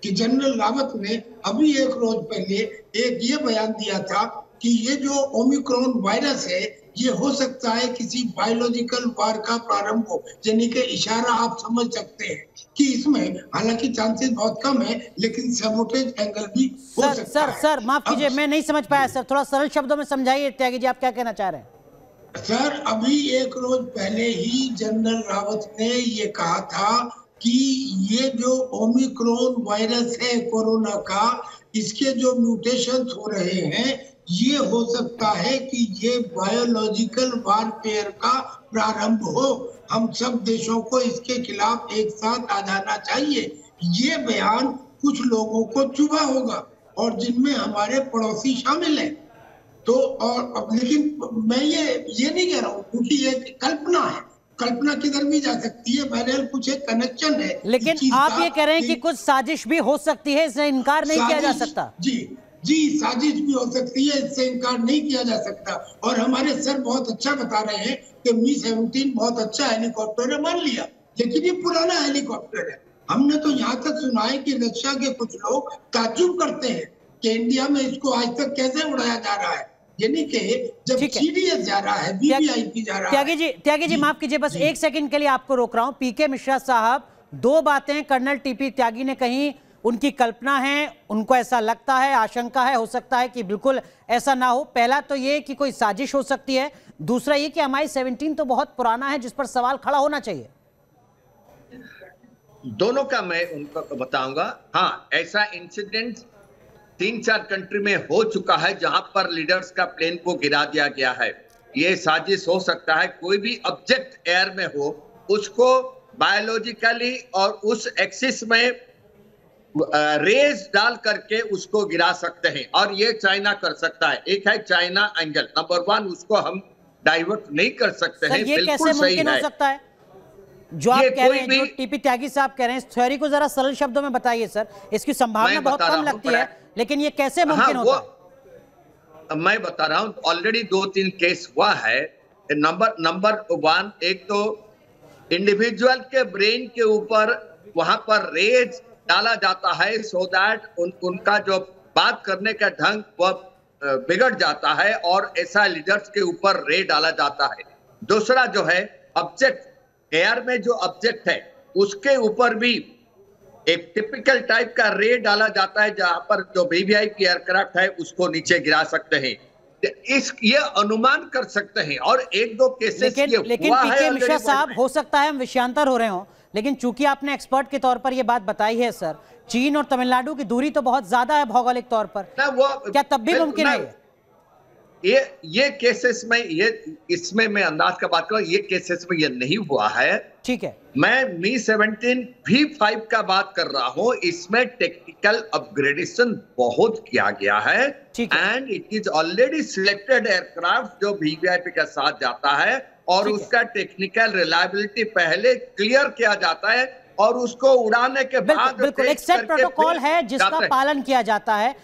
कि जनरल रावत ने अभी एक रोज पहले एक ये बयान दिया था कि ये जो ओमिक्रॉन वायरस है ये हो सकता है किसी बायोलॉजिकल वार का प्रारंभ हो, यानी कि इशारा आप समझ सकते हैं कि इसमें हालांकि चांसेस बहुत कम है, लेकिन सबोटेज एंगल भी हो सकता है। सर माफ कीजिए, मैं नहीं समझ पाया सर, थोड़ा सरल शब्दों में समझाइए त्यागी जी, आप क्या कहना चाह रहे हैं? सर अभी एक रोज पहले ही जनरल रावत ने ये कहा था कि ये जो ओमिक्रॉन वायरस है कोरोना का, इसके जो म्यूटेशंस हो रहे हैं ये हो सकता है कि ये बायोलॉजिकल वारफेयर का प्रारंभ हो। हम सब देशों को इसके खिलाफ एक साथ आ जाना चाहिए। ये बयान कुछ लोगों को चुभा होगा और जिनमें हमारे पड़ोसी शामिल हैं। तो और लेकिन मैं ये नहीं कह रहा हूँ, क्योंकि ये कल्पना है, कल्पना किधर भी जा सकती है, बहरहाल कुछ एक कनेक्शन है। लेकिन आप ये कह रहे हैं कि कुछ साजिश भी हो सकती है, इससे इनकार नहीं किया जा सकता। जी साजिश भी हो सकती है, इससे इनकार नहीं किया जा सकता। और हमारे सर बहुत अच्छा बता रहे हैं कि Mi-17 बहुत अच्छा हेलीकॉप्टर है, मान लिया, लेकिन ये पुराना हेलीकॉप्टर है। हमने तो यहाँ तक सुना है कि रशिया के कुछ लोग ताज्जुब करते हैं कि इंडिया में इसको आज तक कैसे उड़ाया जा रहा है, यानी कि जब CDS जा रहा है, VVIP जा रहा है। त्यागी जी माफ कीजिए, बस एक सेकंड के लिए आपको रोक रहा हूं। पीके मिश्रा साहब, दो बातें कर्नल टीपी त्यागी ने कही, उनकी कल्पना है, उनको ऐसा लगता है, आशंका है, हो सकता है कि बिल्कुल ऐसा ना हो। पहला तो ये कि कोई साजिश हो सकती है, दूसरा ये कि Mi-17 तो बहुत पुराना है जिस पर सवाल खड़ा होना चाहिए। दोनों का मैं उनको बताऊंगा। हाँ, ऐसा इंसिडेंट 3-4 कंट्री में हो चुका है जहां पर लीडर्स का प्लेन को गिरा दिया गया है। ये साजिश हो सकता है, कोई भी ऑब्जेक्ट एयर में हो उसको बायोलॉजिकली और उस एक्सिस में रेज डाल करके उसको गिरा सकते हैं, और ये चाइना कर सकता है। एक है चाइना एंगल नंबर 1, उसको हम डाइवर्ट नहीं कर सकते हैं। ये कैसे मुमकिन हो सकता है जो आप कह रहे हैं, जो टीपी त्यागी साहब कह रहे हैं, इस थ्योरी को जरा सरल शब्दों में बताइए सर। इसकी संभावना बहुत कम लगती है, लेकिन ये कैसे मुमकिन होता है? मैं बता रहा हूं, ऑलरेडी 2-3 केस हुआ है। नंबर 1, एक तो इंडिविजुअल के ब्रेन के ऊपर वहां पर रेज डाला जाता है, सो दैट उनका जो बात करने का ढंग वह बिगड़ जाता है, और ऐसा लीडर्स के ऊपर रे डाला जाता है। दूसरा जो है ऑब्जेक्ट, एयर में जो ऑब्जेक्ट है उसके ऊपर भी एक टिपिकल टाइप का रे डाला जाता है, जहां पर जो VVIP एयरक्राफ्ट है उसको नीचे गिरा सकते हैं। ये अनुमान कर सकते हैं, और 1-2 केसेस लेकिन पीके मिश्रा साहब, हो सकता है हम विषयांतर हो रहे हो, लेकिन चूंकि आपने एक्सपर्ट के तौर पर यह बात बताई है सर, चीन और तमिलनाडु की दूरी तो बहुत ज्यादा है भौगोलिक तौर पर, क्या तब भी मुमकिन है? ये केसेस में, इसमें मैं अंदाज का बात करूं, ये केसेस में ये नहीं हुआ है। ठीक है, मैं Mi-17 V5 का बात कर रहा हूं, इसमें टेक्निकल अपग्रेडेशन बहुत किया गया है, and it is already selected aircraft जो VVIP के साथ जाता है, और उसका टेक्निकल रिलायबिलिटी पहले क्लियर किया जाता है, और उसको उड़ाने के बाद बिल्कुल एक सेट प्रोटोकॉल है जिसका पालन किया जाता है।